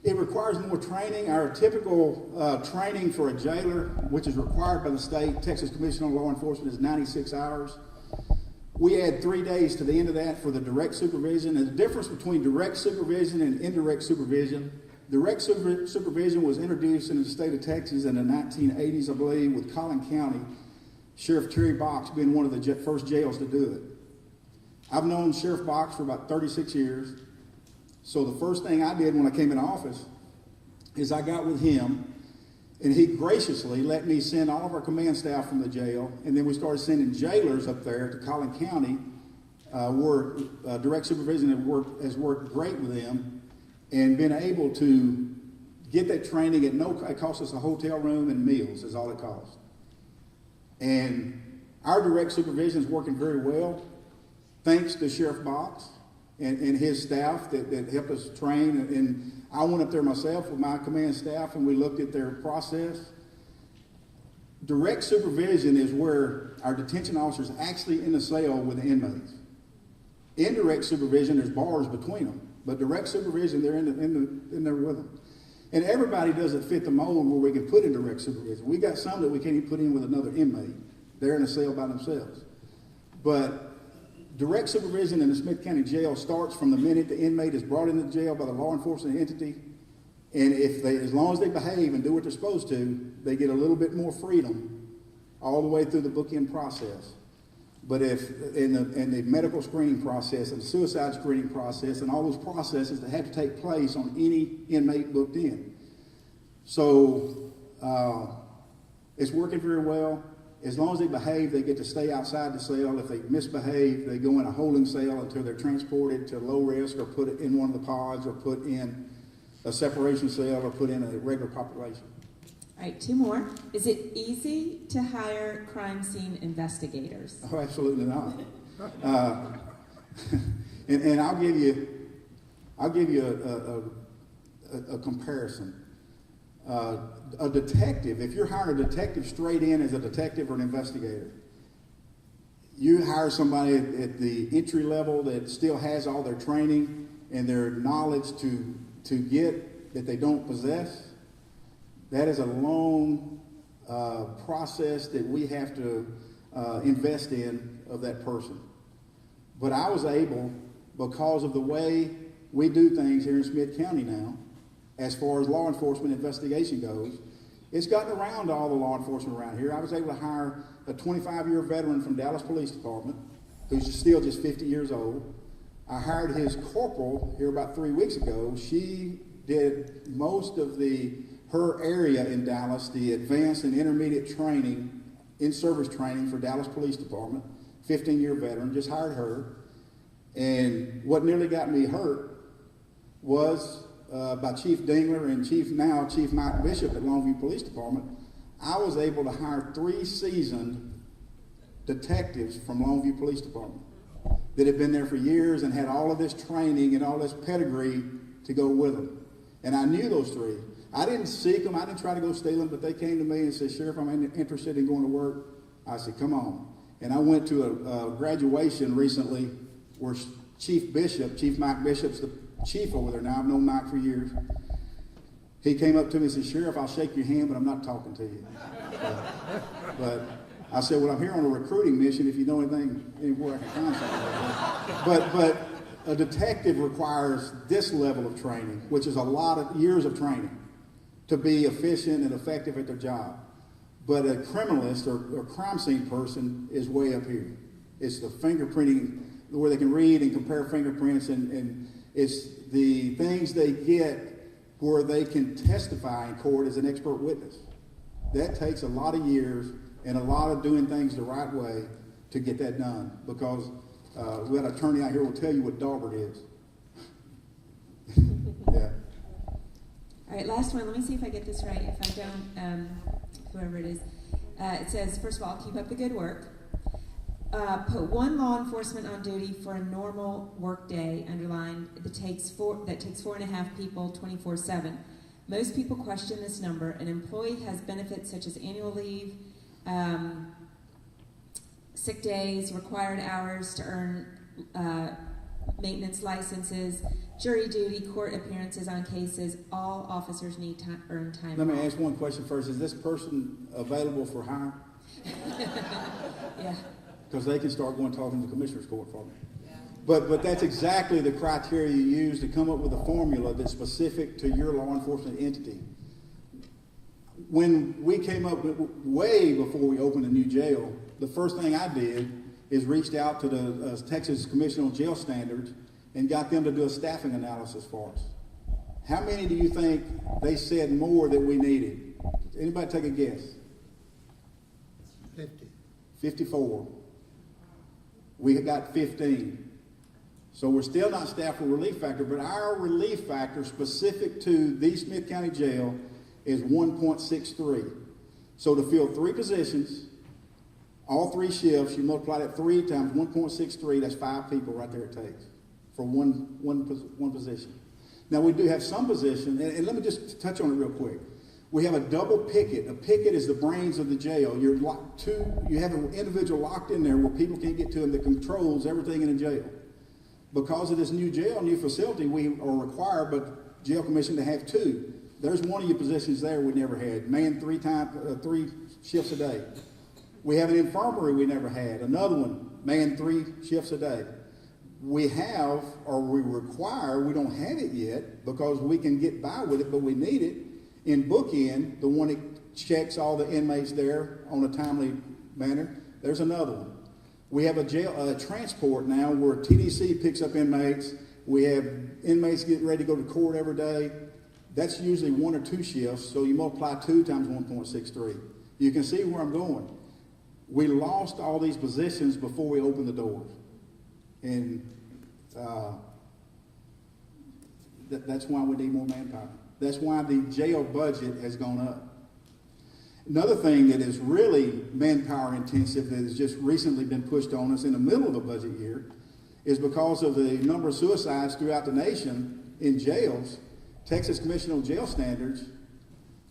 It requires more training. Our typical training for a jailer, which is required by the state, Texas Commission on Law Enforcement, is 96 hours. We add 3 days to the end of that for the direct supervision. And the difference between direct supervision and indirect supervision, direct supervision was introduced in the state of Texas in the 1980s, I believe, with Collin County, Sheriff Terry Box being one of the first jails to do it. I've known Sheriff Box for about 36 years. So the first thing I did when I came in office is I got with him, and he graciously let me send all of our command staff from the jail, and then we started sending jailers up there to Collin County, where direct supervision has worked great with them, and been able to get that training at it cost us a hotel room and meals is all it cost. And our direct supervision is working very well, thanks to Sheriff Box and his staff that helped us train. And I went up there myself with my command staff, and we looked at their process. Direct supervision is where our detention officers actually in the cell with the inmates. Indirect supervision, there's bars between them. But direct supervision, they're in there with them. And everybody doesn't fit the mold where we can put in direct supervision. We got some that we can't even put in with another inmate. They're in a cell by themselves. But direct supervision in the Smith County Jail starts from the minute the inmate is brought into jail by the law enforcement entity. And as long as they behave and do what they're supposed to, they get a little bit more freedom all the way through the bookend process. But if in the medical screening process and the suicide screening process and all those processes that have to take place on any inmate booked in. So it's working very well. As long as they behave, they get to stay outside the cell. If they misbehave, they go in a holding cell until they're transported to low risk or put in one of the pods or put in a separation cell or put in a regular population. All right, 2 more. Is it easy to hire crime scene investigators? Oh, absolutely not. And I'll give you a comparison. A detective, if you're hiring a detective straight in as a detective or an investigator, you hire somebody at the entry level that still has all their training and their knowledge to get that they don't possess. That is a long process that we have to invest in of that person. But I was able, because of the way we do things here in Smith County now, as far as law enforcement investigation goes, it's gotten around to all the law enforcement around here. I was able to hire a 25-year veteran from Dallas Police Department, who's still just 50 years old. I hired his corporal here about 3 weeks ago. She did most of her area in Dallas, the advanced and intermediate training, in-service training for Dallas Police Department, 15-year veteran, just hired her. And what nearly got me hurt was by Chief Dingler and Chief Mike Bishop at Longview Police Department. I was able to hire 3 seasoned detectives from Longview Police Department that had been there for years and had all of this training and all this pedigree to go with them. And I knew those 3. I didn't seek them. I didn't try to go steal them, but they came to me and said, Sheriff, I'm interested in going to work. I said, come on. And I went to a graduation recently where Chief Mike Bishop's the chief over there now. I've known Mike for years. He came up to me and said, Sheriff, I'll shake your hand, but I'm not talking to you. But I said, well, I'm here on a recruiting mission. If you know anything, anywhere I can find something. But a detective requires this level of training, which is a lot of years of training to be efficient and effective at their job. But a criminalist or crime scene person is way up here. It's the fingerprinting, where they can read and compare fingerprints, and it's the things they get where they can testify in court as an expert witness. That takes a lot of years and a lot of doing things the right way to get that done, because we had an attorney out here who will tell you what Daubert is. Yeah. All right, last one. Let me see if I get this right. If I don't, whoever it is. It says, first of all, keep up the good work. Put 1 law enforcement on duty for a normal work day, underlined, that takes 4.5 people 24/7. Most people question this number. An employee has benefits such as annual leave, sick days, required hours to earn maintenance licenses, jury duty, court appearances on cases. All officers need to earn time Let me off. ask one question first. Is this person available for hire? Yeah. Because they can start going talking to the commissioner's court for me. But that's exactly the criteria you use to come up with a formula that's specific to your law enforcement entity. When we came up with, way before we opened a new jail, the first thing I did is reached out to the Texas Commission on Jail Standards and got them to do a staffing analysis for us. How many do you think they said more that we needed? Anybody take a guess? 50. 54. We got 15. So we're still not staffed for relief factor, but our relief factor specific to the Smith County Jail is 1.63. So to fill 3 positions, all 3 shifts, you multiply that 3 times 1.63, that's 5 people right there it takes for one position. Now we do have some position, and let me just touch on it real quick. We have a double picket. A picket is the brains of the jail. You have an individual locked in there where people can't get to him that controls everything in a jail. Because of this new jail, new facility, we are required by jail commission to have 2. There's one of your positions there we never had. Man 3 shifts a day. We have an infirmary we never had. Another one, man 3 shifts a day. We have, or we require, we don't have it yet because we can get by with it, but we need it. In bookend, the one that checks all the inmates there on a timely manner, there's another one. We have a transport now where TDC picks up inmates. We have inmates getting ready to go to court every day. That's usually 1 or 2 shifts, so you multiply 2 times 1.63. You can see where I'm going. We lost all these positions before we opened the doors. And that's why we need more manpower. That's why the jail budget has gone up. Another thing that is really manpower intensive that has just recently been pushed on us in the middle of the budget year is because of the number of suicides throughout the nation in jails. Texas Commission on Jail Standards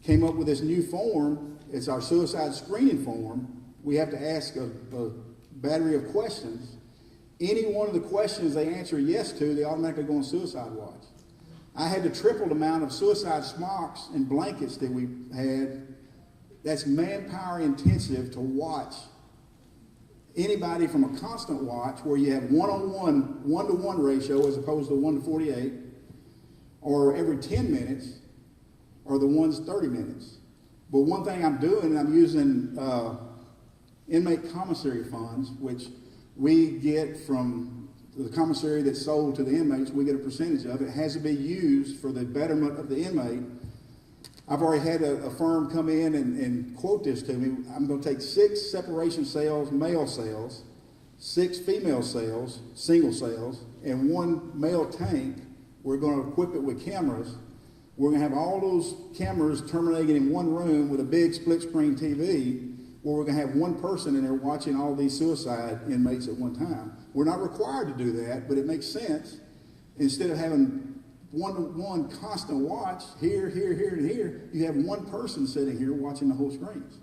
came up with this new form. It's our suicide screening form. We have to ask a battery of questions. Any one of the questions they answer yes to, they automatically go on suicide watch. I had to triple the amount of suicide smocks and blankets that we had. That's manpower intensive to watch anybody from a constant watch where you have 1-on-1, 1-to-1 ratio as opposed to 1-to-48, or every 10 minutes, or the one's 30 minutes. But one thing I'm doing, I'm using inmate commissary funds, which we get from the commissary that's sold to the inmates. We get a percentage of it. It has to be used for the betterment of the inmate. I've already had a firm come in and quote this to me. I'm going to take 6 separation cells, male cells, 6 female cells, single cells, and 1 male tank. We're going to equip it with cameras. We're going to have all those cameras terminating in one room with a big split-screen TV, where we're going to have one person in there watching all these suicide inmates at one time. We're not required to do that, but it makes sense. Instead of having one-to-one constant watch, here, here, here, and here, you have one person sitting here watching the whole screens.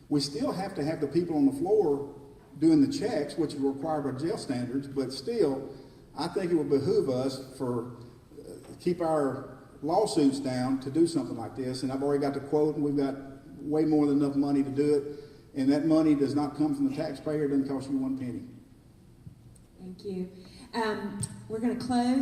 We still have to have the people on the floor doing the checks, which is required by jail standards, but still, I think it would behoove us for keep our lawsuits down to do something like this. And I've already got the quote, and we've got way more than enough money to do it. And that money does not come from the taxpayer. It doesn't cost you 1 penny. Thank you. We're going to close.